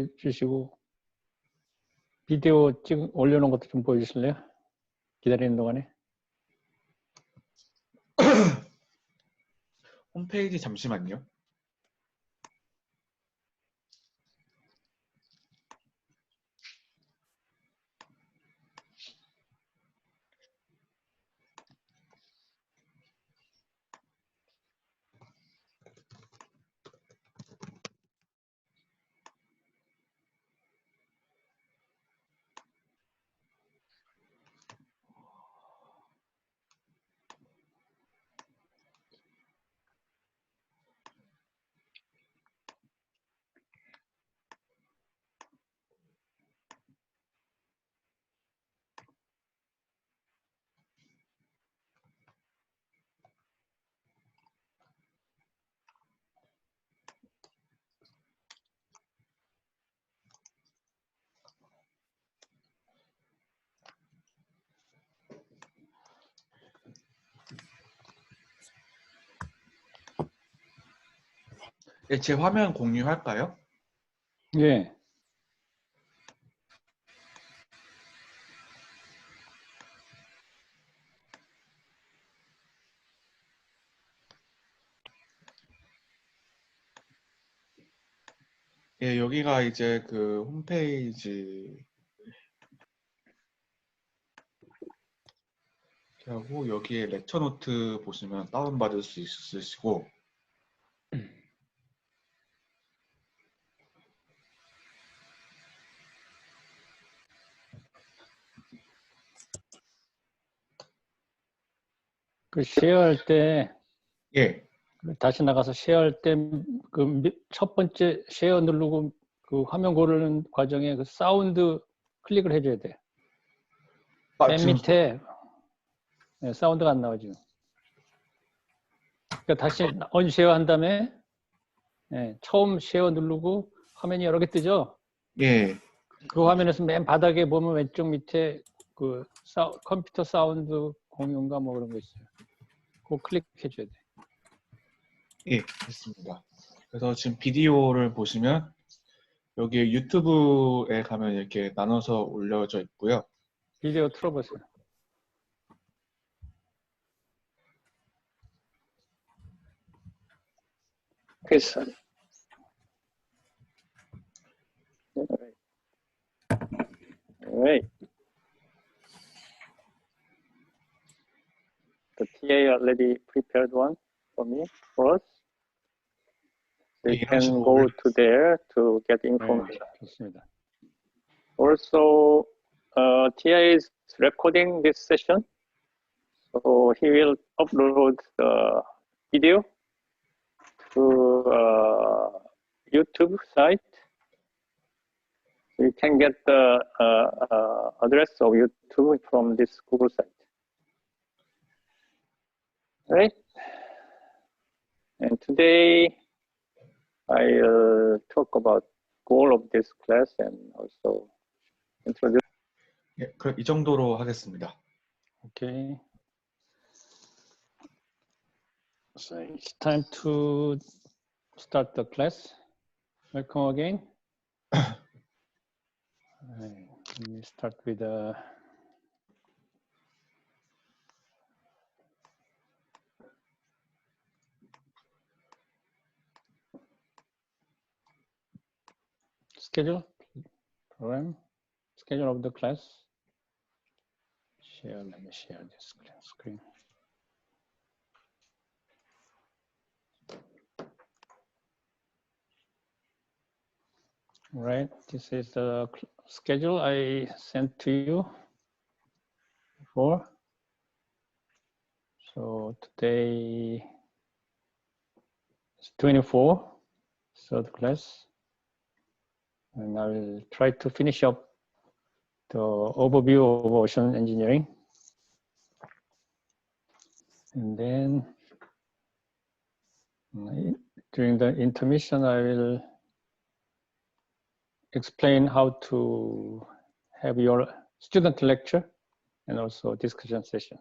보여주시고 비디오 올려놓은 것도 좀 보여주실래요? 기다리는 동안에. 홈페이지 잠시만요. 네, 제 화면 공유할까요? 예. 예, 여기가 이제 그 홈페이지 하고 여기에 렉처 노트 보시면 다운받을 수 있으시고 그 쉐어할 때 예, 다시 나가서 쉐어할 때 그 첫 번째 쉐어 누르고 그 화면 고르는 과정에 그 사운드 클릭을 해줘야 돼. 맨 지금 밑에 네, 사운드가 안 나와 지금. 그러니까 다시 언쉐어 한 다음에 네, 처음 쉐어 누르고 화면이 여러 개 뜨죠. 예, 그 화면에서 맨 바닥에 보면 왼쪽 밑에 그 컴퓨터 사운드 공유인가 뭐 그런 거 있어요. 그거 클릭해줘야 돼. 예, 됐습니다. 그래서 지금 비디오를 보시면 여기 유튜브에 가면 이렇게 나눠서 올려져 있고요. 비디오 틀어보세요. Yes. All right. The TA already prepared one for me, for us. So you 예, can 이런 go 식으로 to there to get 네, information. 좋습니다. Also, TA is recording this session. So he will upload the video to YouTube site. You can get the address of YouTube from this Google site. Right? And today I'll talk about goal of this class and also introduce. 예, 그럼 이 정도로 하겠습니다. Okay. So it's time to start the class. Welcome again. Right, let me start with the schedule program, schedule of the class. Share, let me share this screen. Right, this is the schedule I sent to you before. So today is 24, third class. And I will try to finish up the overview of ocean engineering. And then during the intermission, I will explain how to have your student lecture and also discussion session.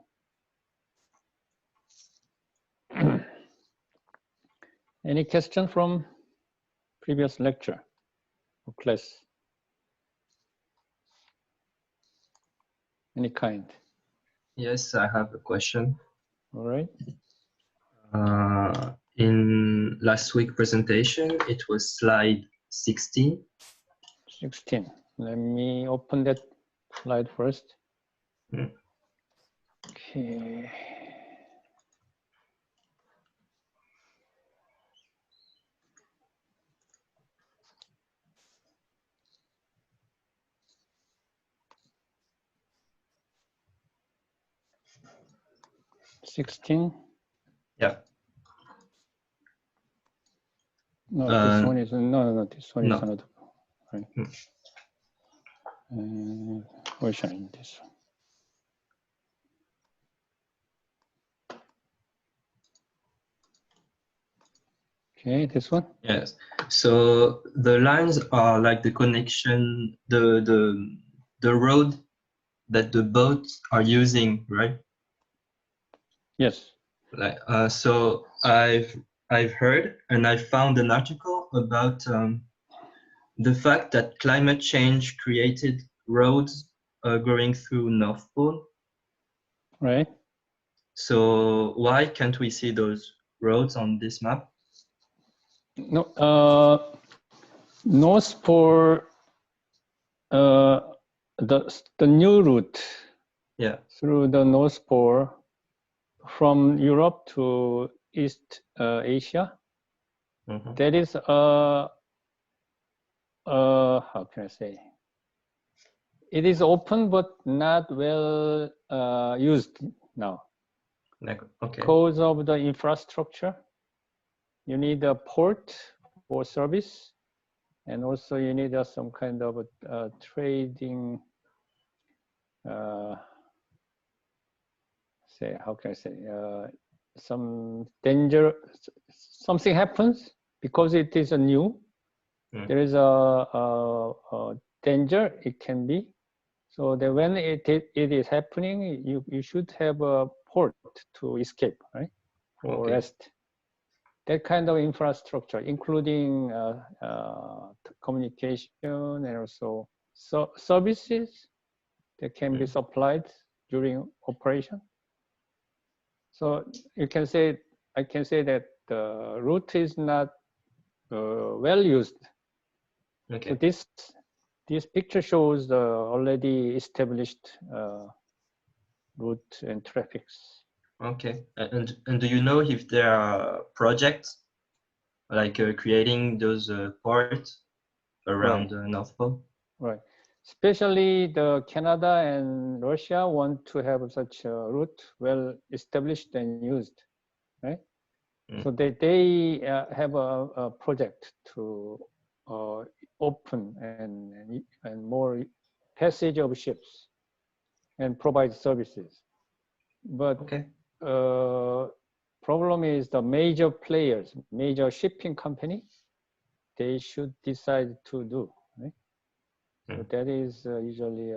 Any question from previous lecture? or class? Any kind. Yes, I have a question. All right. In last week presentation, it was slide 16. 16. Let me open that slide first. Hmm. Okay. $16. Yeah. No, this one is no. This one is no. another. Right. Version this one. Okay, this one. Yes. So the lines are like the connection, the road that the boats are using, right? Yes. Like so I've heard and I found an article about the fact that climate change created roads going through North Pole. Right. So why can't we see those roads on this map? No. North Pole. The new route. Yeah. Through the North Pole from Europe to East Asia. Mm-hmm. That is how can I say? It is open but not well used now. Like, okay. Because of the infrastructure, you need a port for service, and also you need some kind of trading. Say, how can I say? Some danger. Something happens because it is a new. There is a danger. It can be. So that when it is happening, you should have a port to escape, right? Or rest. That kind of infrastructure, including communication and also services that can be supplied during operation. So you can say, I can say that the route is not well used. Okay. So this picture shows the already established route and traffics. Okay. And do you know if there are projects like creating those ports around the North Pole? Right. Especially the Canada and Russia want to have such a route well established and used, right? So they have a project to open and more passage of ships and provide services. But problem is the major players, major shipping company, they should decide to do. Right? So that is usually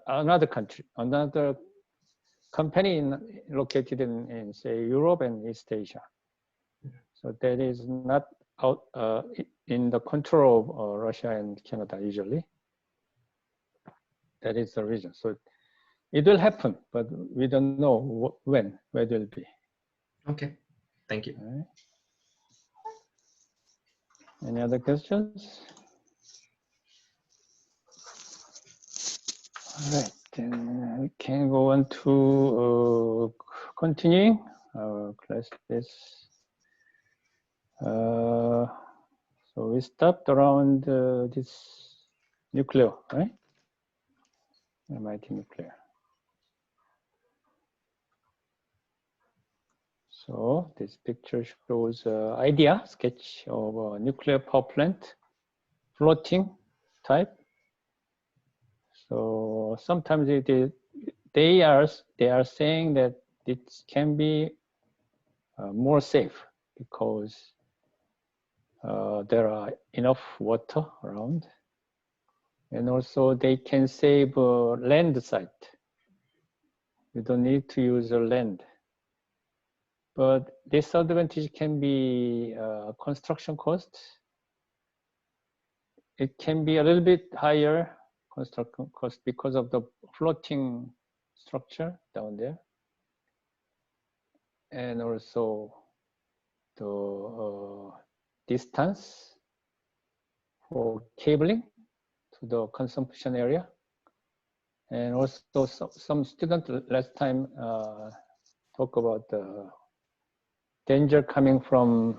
another country, another company located in say Europe and East Asia. So that is not out in the control of Russia and Canada usually. That is the reason. So it will happen, but we don't know when, where it will be. Okay, thank you. All right. Any other questions? All right, then we can go on to continuing our class. So we stopped around this nuclear, right? MIT nuclear. So this picture shows idea sketch of a nuclear power plant, floating type. So sometimes they are saying that it can be more safe because there are enough water around, and also they can save land site. You don't need to use a land. But disadvantage can be construction costs it can be a little bit higher construction cost because of the floating structure down there, and also the distance for cabling to the consumption area. And also some students last time talk about the danger coming from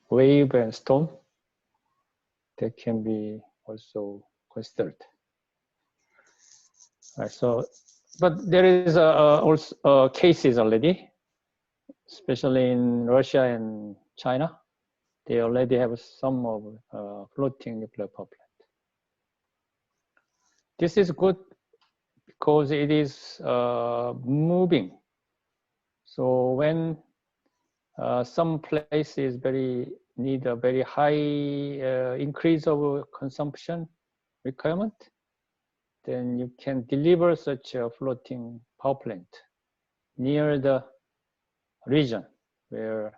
wave and storm. That can be also considered. Right, so, but there is also cases already, especially in Russia and China. They already have some of floating nuclear power plant. This is good because it is moving. So when some places need a very high increase of consumption requirement, then you can deliver such a floating power plant near the region where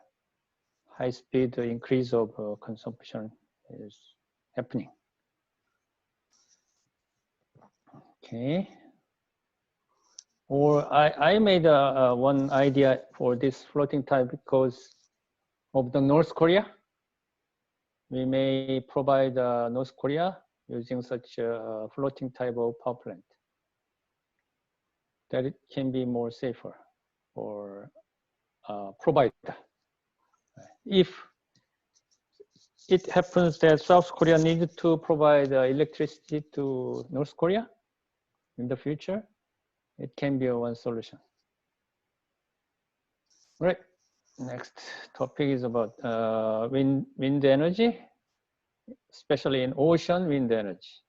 high-speed increase of consumption is happening. Okay. Or I made one idea for this floating type because of the North Korea. We may provide North Korea using such a floating type of power plant. That it can be more safer for provider. If it happens that South Korea needs to provide electricity to North Korea in the future, it can be one solution. Right. Next topic is about wind energy, especially in ocean wind energy.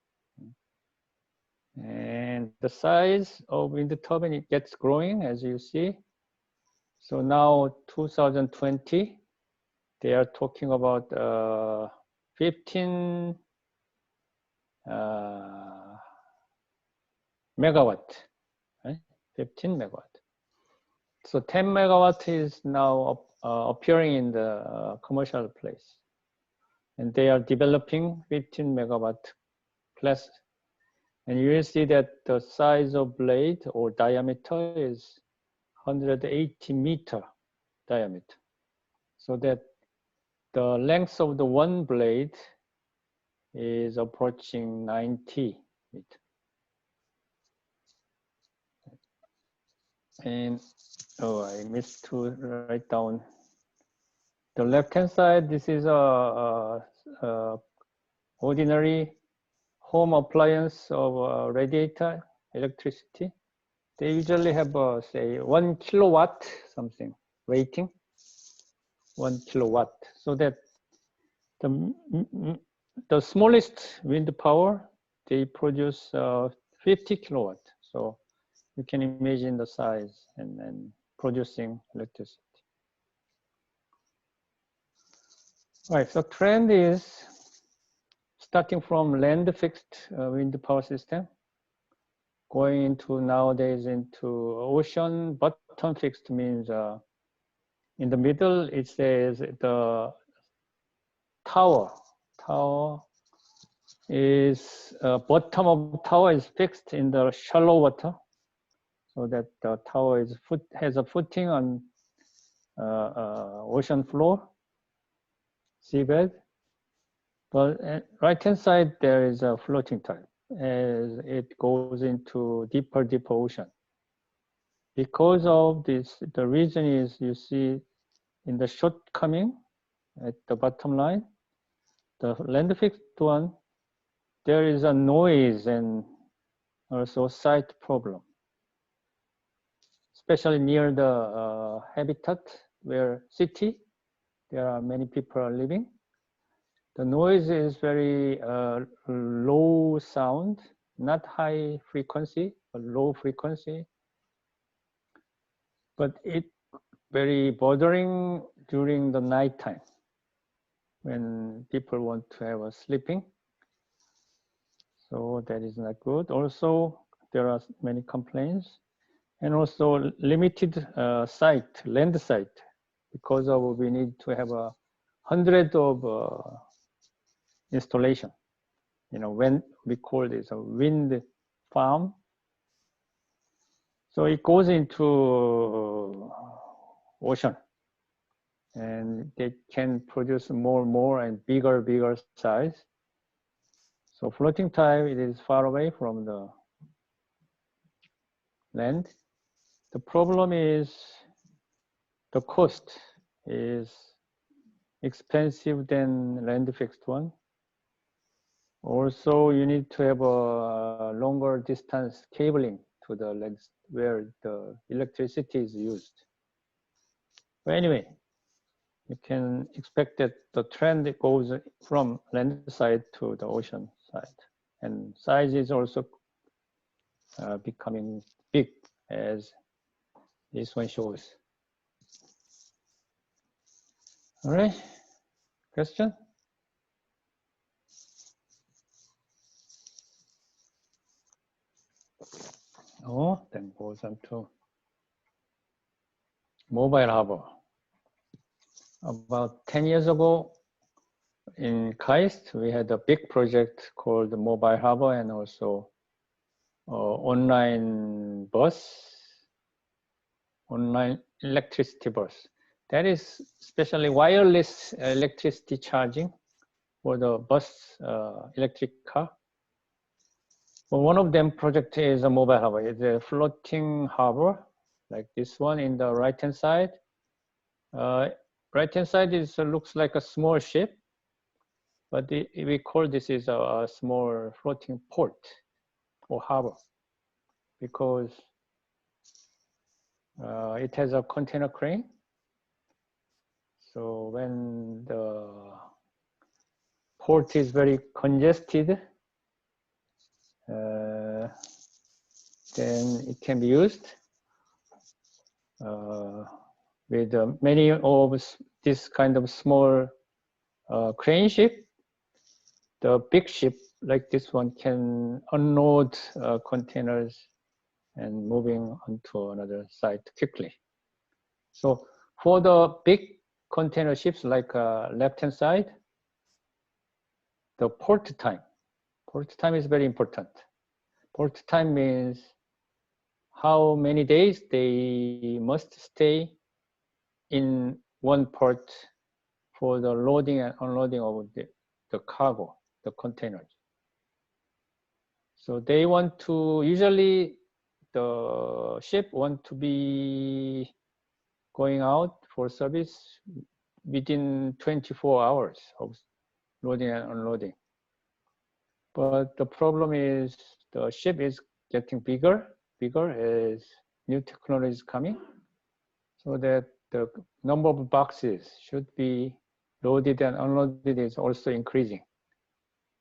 And the size of wind turbine, it gets growing, as you see. So now 2020, they are talking about 15 megawatt, right? 15 megawatt. So 10 megawatt is now appearing in the commercial place. And they are developing 15 megawatt class. And you will see that the size of blade or diameter is 180 meter diameter. So that the length of the one blade is approaching 90 meters. And oh, I missed to write down the left-hand side. This is a ordinary home appliance of radiator electricity. They usually have say 1 kilowatt something rating, 1 kilowatt. So that the smallest wind power, they produce 50 kilowatt. So you can imagine the size and producing electricity. All right, so trend is starting from land fixed wind power system, going into nowadays into ocean bottom fixed means in the middle it says the tower is bottom of tower is fixed in the shallow water, so that the tower is has a footing on ocean floor, seabed. But right hand side there is a floating type as it goes into deeper ocean. Because of this, the reason is you see in the shortcoming at the bottom line, the land fixed one, there is a noise and also sight problem, especially near the habitat where city, there are many people are living. The noise is very low sound, not high frequency, but low frequency. But it very bothering during the nighttime when people want to have a sleeping. So that is not good. Also, there are many complaints, and also limited site, land site, because of we need to have 100 of installation. when we call this a wind farm. So it goes into ocean, and they can produce more and bigger size. So floating type, it is far away from the land. The problem is the cost is expensive than land fixed one. Also, you need to have a longer distance cabling to the legs where the electricity is used. But anyway, you can expect that the trend goes from land side to the ocean side. And size is also becoming big, as this one shows. All right, question? Oh, then goes on to mobile harbor. About 10 years ago in KAIST, we had a big project called the mobile harbor and also online electricity bus. That is especially wireless electricity charging for the bus electric car. Well, one of them project is a mobile harbor. It's a floating harbor, like this one in the right-hand side. Right-hand side looks like a small ship, but we call this is a small floating port or harbor because it has a container crane. So when the port is very congested, then it can be used with many of this kind of small crane ship. The big ship like this one can unload containers and moving onto another site quickly. So for the big container ships like left-hand side, the port time is very important. Port time means how many days they must stay in one port for the loading and unloading of the cargo, the containers. So they want to, usually the ship want to be going out for service within 24 hours of loading and unloading. But the problem is the ship is getting bigger as new technology is coming, so that the number of boxes should be loaded and unloaded is also increasing.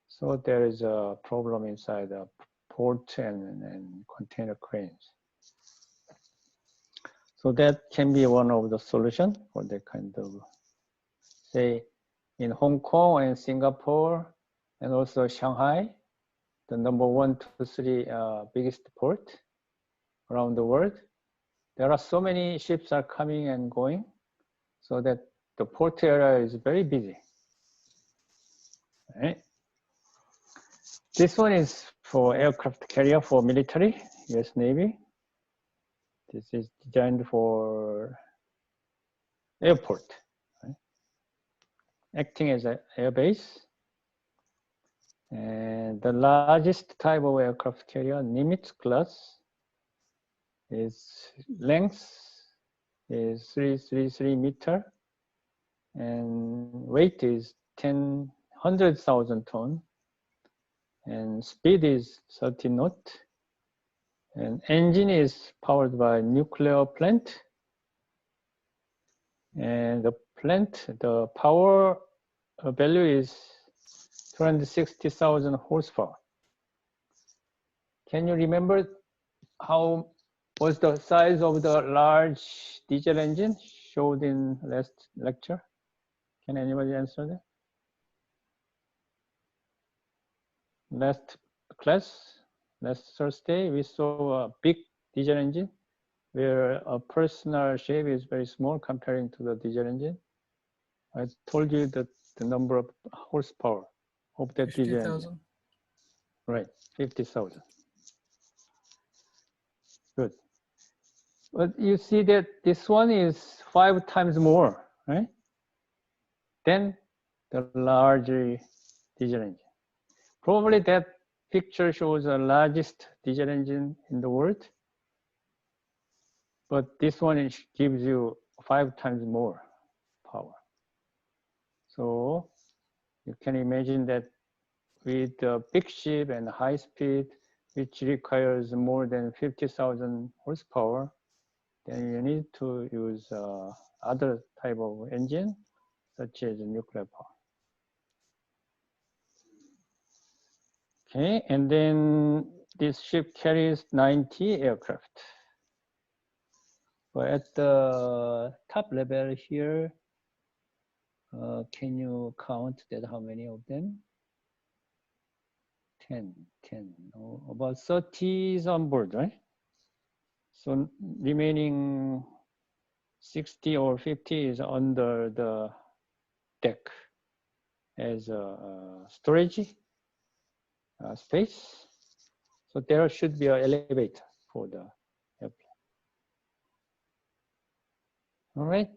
So there is a problem inside the port and container cranes. So that can be one of the solutions for that kind of, say, in Hong Kong and Singapore and also Shanghai, the number 1, 2, 3 biggest port around the world. There are so many ships are coming and going, so that the port area is very busy. Right. This one is for aircraft carrier for military, US Navy. This is designed for airport, right? Acting as an air base. And the largest type of aircraft carrier, Nimitz class, its length is 333 meter and weight is 100,000 ton and speed is 30 knot and engine is powered by nuclear plant, and the power value is 260,000 horsepower. Can you remember how was the size of the large diesel engine showed in last lecture? Can anybody answer that? Last Thursday, we saw a big diesel engine where a personal shape is very small comparing to the diesel engine. I told you that the number of horsepower of that diesel engine. Right, 50,000. Good. But you see that this one is 5 times more, right? Than the larger diesel engine. Probably that picture shows the largest diesel engine in the world. But this one gives you 5 times more power. So you can imagine that with a big ship and high speed, which requires more than 50,000 horsepower, then you need to use other type of engine, such as nuclear power. Okay, and then this ship carries 90 aircraft. But at the top level here, can you count that how many of them? 10, oh, about 30 is on board, right? So remaining 60 or 50 is under the deck as a storage space. So there should be an elevator for the airplane. All right.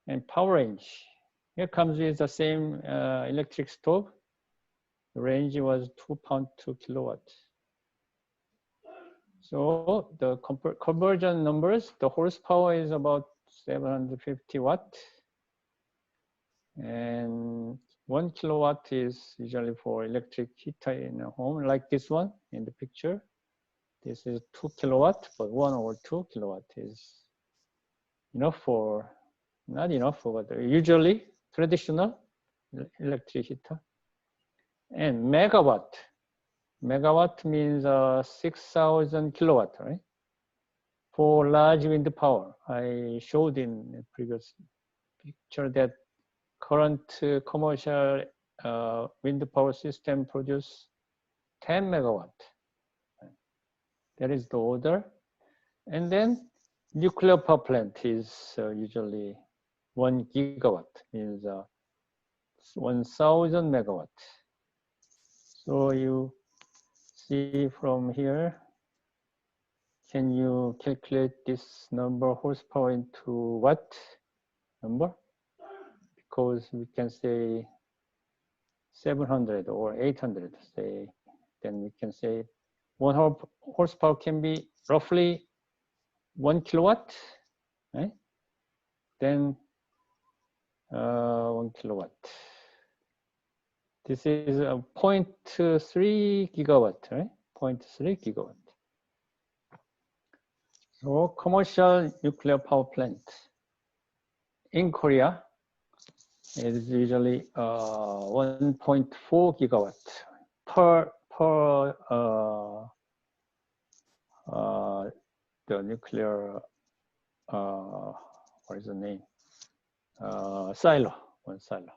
And power range. Here comes with the same electric stove. The range was 2.2 kilowatts. So the conversion numbers, the horsepower is about 750 watt. And 1 kilowatt is usually for electric heater in a home like this one in the picture. This is 2 kilowatt, but 1 or 2 kilowatt is enough for, not enough for, but usually traditional electric heater. And megawatt. Megawatt means 6,000 kilowatt, right? For large wind power. I showed in the previous picture that current commercial wind power system produce 10 megawatt. That is the order. And then nuclear power plant is usually 1 gigawatt, means 1,000 megawatt. So you see from here, can you calculate this number horsepower into watt number? Because we can say 700 or 800, say, then we can say 1 horsepower can be roughly 1 kilowatt, right? Then 1 kilowatt. This is a 0.3 gigawatt, right? 0.3 gigawatt. So commercial nuclear power plant in Korea is usually 1.4 gigawatt per the nuclear what is the name? Silo, one silo.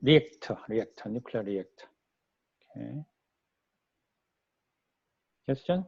Reactor, nuclear reactor. Okay. Question?